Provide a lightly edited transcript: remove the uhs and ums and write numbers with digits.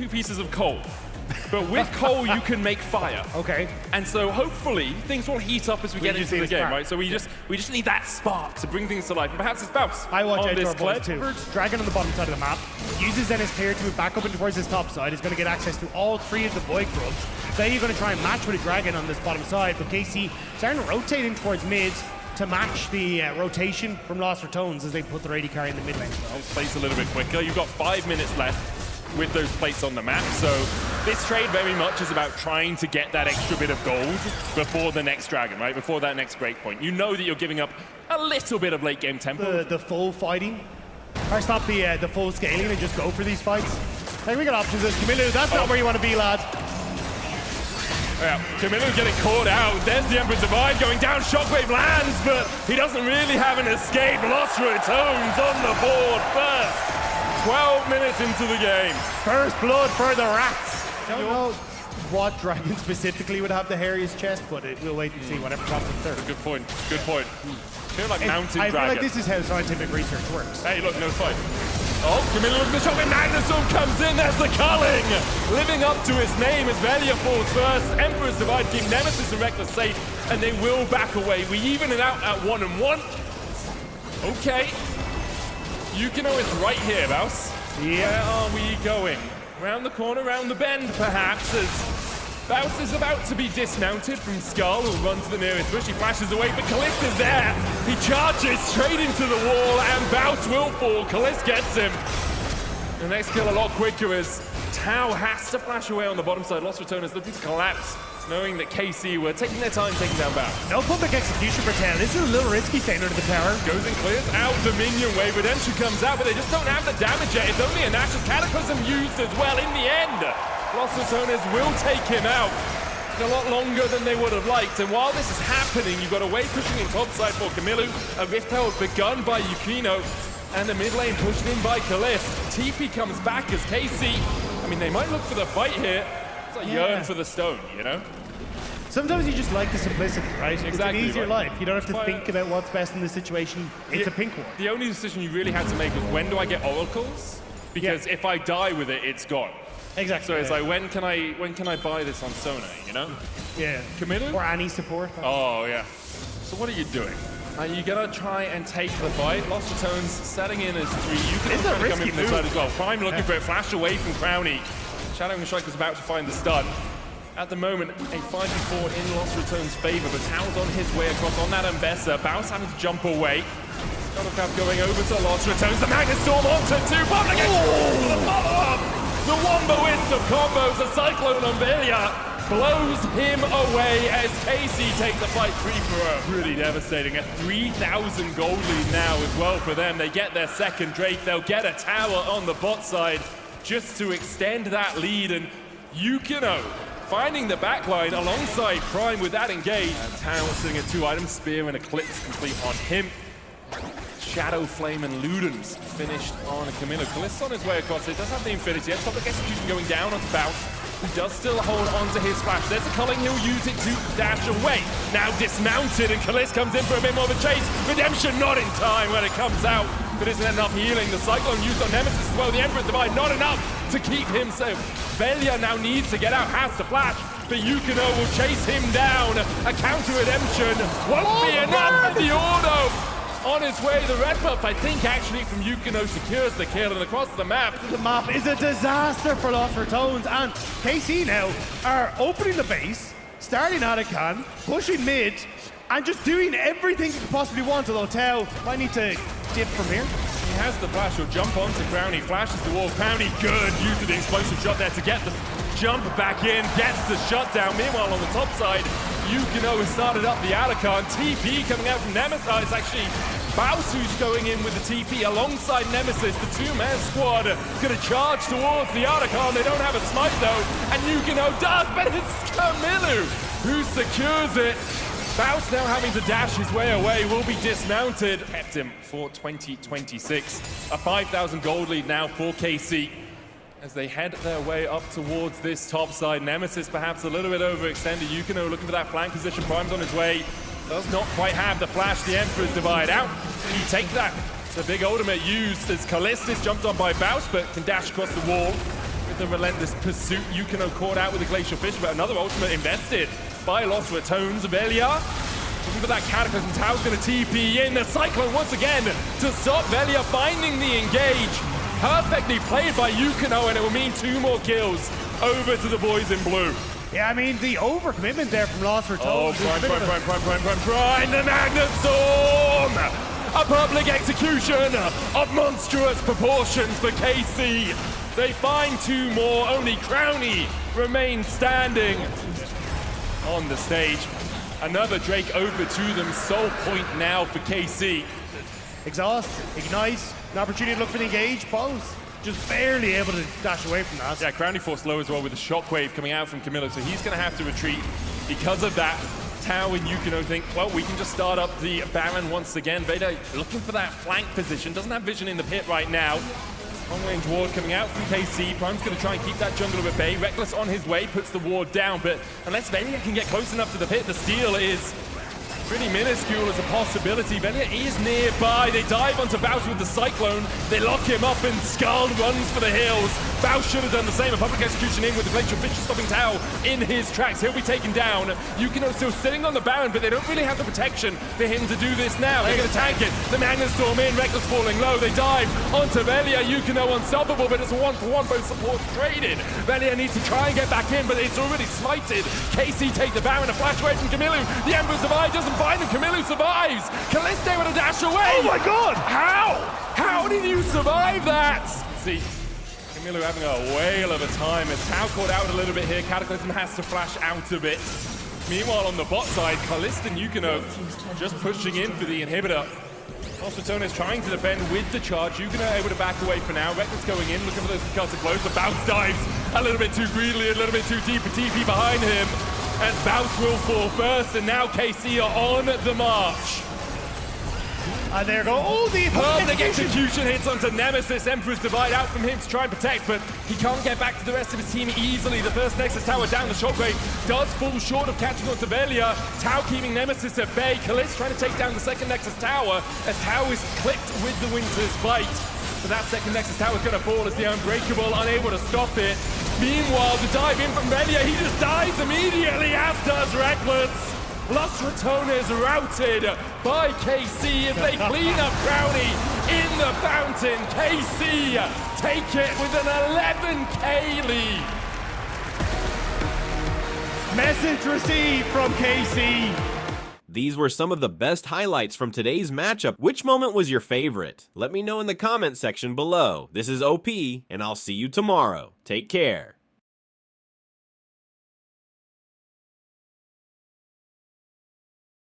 2 pieces of coal. But with coal, you can make fire. Okay. And so hopefully things will heat up as we get into the game, right? So we just need that spark to bring things to life. And perhaps it's Bounce. I watch on out this for our boys too. Dragon on the bottom side of the map. Uses then his clear to move back up and towards his top side. He's going to get access to all 3 of the Void Grubs. Then you're going to try and match with a Dragon on this bottom side. But KC starting to rotate in towards mid to match the rotation from Lost Ratones as they put their AD carry in the mid lane. Plays a little bit quicker. You've got 5 minutes left with those plates on the map. So this trade very much is about trying to get that extra bit of gold before the next Dragon, right? Before that next breakpoint. You know that you're giving up a little bit of late game tempo. The full fighting. Or stop the full scaling and just go for these fights. Like we got options as Camilo. That's not where you want to be, lad. Yeah, Camilo getting caught out. There's the Emperor's Divide going down. Shockwave lands, but he doesn't really have an escape. Lost Ratones on the board first. 12 minutes into the game. First blood for the Rats. Don't know what Dragon specifically would have the hairiest chest, but we'll wait and see whatever comes in third. Good point. Good point. I feel like Mountain Dragon. I feel like this is how scientific research works. Hey, look, no fight. Oh, Camilo looking the shot when Magnusson comes in. There's the culling. Living up to his name as Velia falls first. Emperor's Divide keep Nemesis and Reckless safe, and they will back away. We even it out at 1-1. Okay. Yukino is right here, Baus. Yeah. Where are we going? Round the corner, round the bend, perhaps, as Baus is about to be dismounted from Skull, who'll run to the nearest bush. He flashes away, but Kalist is there. He charges straight into the wall, and Baus will fall. Kalist gets him. The next kill a lot quicker as Tau has to flash away on the bottom side. Lost Ratones looking to collapse, knowing that KC were taking their time taking down Baus. No public execution for Tau. This is a little risky staying under the tower. Goes and clears out the minion wave. Redemption comes out, but they just don't have the damage yet. It's only a Nashor's Cataclysm used as well in the end. Lost Ratones will take him out. It's a lot longer than they would have liked. And while this is happening, you've got a wave pushing in topside for Camilo. A rift held begun by Yukino. And the mid lane pushed in by Kalist. TP comes back as KC. I mean, they might look for the fight here. It's like yearn for the stone, you know? Sometimes you just like the simplicity, right? Exactly. It's an easier life. You don't have to think about what's best in this situation. It's a pink one. The only decision you really had to make was when do I get oracles? Because if I die with it, it's gone. Exactly. So it's like, when can I buy this on Sona, you know? Yeah. Camilo? Or any support. Oh, yeah. So what are you doing? Are you gonna try and take the fight? Lost Ratones setting in as 3. You can It's a come risky in from this side as well. Prime looking for it. Flash away from Crowny. Shadowing Strike was about to find the stun. At the moment, a 5v4 in Lost Ratones' favor, but Tao's on his way across on that Mbessa. Bounce having to jump away. Scuttlecraft going over to Lost Ratones. The Magnet Storm onto 2. Bomb against the follow-up. The Womboist of combos. A Cyclone on Velia blows him away as KC take the fight 3-0. Really devastating. A 3,000 gold lead now as well for them. They get their second Drake. They'll get a tower on the bot side just to extend that lead. And Yukino finding the backline alongside Prime with that engage. And Tau sitting at 2 items. Spear and Eclipse complete on him. Shadow Flame and Ludens finished on Camilo. Kalist on his way across it. Does have the Infinity. Has public execution going down onto Bounce. He does still hold on to his flash. There's a culling. He'll use it to dash away. Now dismounted, and Kalist comes in for a bit more of a chase. Redemption not in time when it comes out, but isn't enough healing. The Cyclone used on Nemesis as well. The Emperor's Divide not enough to keep him safe. Velia now needs to get out, has to flash, but Yukino will chase him down. A counter redemption won't be enough for the auto. On his way, the red buff, I think, actually from Yukino secures the kill, and across the map. The map is a disaster for Lost Ratones, and KC now are opening the base, starting Anakan, pushing mid, and just doing everything you could possibly want, although Tau might need to dip from here. He has the flash, he'll jump onto Crowny, flashes the wall. Crowny, good, used the explosive shot there to get the jump back in, gets the shutdown. Meanwhile, on the top side, Yukino has started up the Anakan. TP coming out from Nemesis. It's actually Baus who's going in with the TP alongside Nemesis. The 2-man squad going to charge towards the Anakan. They don't have a smite though, and Yukino does, but it's Camilo who secures it. Baus now having to dash his way away, will be dismounted. Kept him for 2026. A 5,000 gold lead now for KC as they head their way up towards this top side. Nemesis perhaps a little bit overextended. Yukino looking for that flank position. Prime's on his way. Does not quite have the flash. The Emperor's Divide out. Can he take that? It's a big ultimate used as Kalist is jumped on by Baus, but can dash across the wall. With the relentless pursuit. Yukino caught out with the Glacial Fish, but another ultimate invested by Lost Ratones. Velia looking for that Cataclysm. Tao's going to TP in. The Cyclone once again to stop Velia finding the engage. Perfectly played by Yukino, and it will mean 2 more kills over to the boys in blue. Yeah, I mean, the overcommitment there from Lost Ratones. Oh, prime, the Magnet Storm! A public execution of monstrous proportions for KC. They find 2 more, only Crowny remains standing on the stage. Another Drake over to them, soul point now for KC. Exhaust, Ignite, an opportunity to look for the engage, both just barely able to dash away from that. Yeah, Crowny forced low as well with a shockwave coming out from Camilo, so he's going to have to retreat because of that. Tao and Yukino think, well, we can just start up the Baron once again. Vader looking for that flank position, doesn't have vision in the pit right now. Long-range ward coming out from KC. Prime's going to try and keep that jungle at bay. Reckless on his way, puts the ward down, but unless Vader can get close enough to the pit, the steal is pretty minuscule as a possibility. Velia is nearby. They dive onto Baus with the Cyclone. They lock him up and Skull runs for the hills. Baus should have done the same. A public execution in with the Glacial Fish stopping Tao in his tracks. He'll be taken down. Yukino still sitting on the Baron, but they don't really have the protection for him to do this now. They're going to tank it. The Magnet Storm in. Reckless falling low. They dive onto Velia. Yukino unstoppable, but it's a 1-for-1. Both supports traded. Velia needs to try and get back in, but it's already slighted. KC take the Baron. A flash away from Camilo. The Emperor's Divide doesn't find him. Camilo survives. Callisto with a dash away. Oh my god! How did you survive that? See, Camilo having a whale of a time as Tao caught out a little bit here. Cataclysm has to flash out of it. Meanwhile, on the bot side, Callisto and Yukino just pushing in for the inhibitor. Lost Ratones trying to defend with the charge. Yukino able to back away for now. Reckless going in, looking for those concussive blows. The Bounce dives a little bit too greedily, a little bit too deep. A TP behind him as Bounce will fall first, and now KC are on the march. And there go, oh, the Public execution hits onto Nemesis. Emperor's Divide out from him to try and protect, but he can't get back to the rest of his team easily. The first Nexus Tower down, the Shockwave does fall short of catching onto Velia. Tao keeping Nemesis at bay. Callisto trying to take down the second Nexus Tower as Tao is clipped with the Winter's Bite. But that second Nexus Tower is going to fall as the Unbreakable unable to stop it. Meanwhile, the dive in from Velia, he just dies immediately, as does Reckless. Lost Ratones routed by KC as they clean up Crowny in the fountain. KC take it with an 11k lead. Message received from KC. These were some of the best highlights from today's matchup. Which moment was your favorite? Let me know in the comment section below. This is OP, and I'll see you tomorrow. Take care.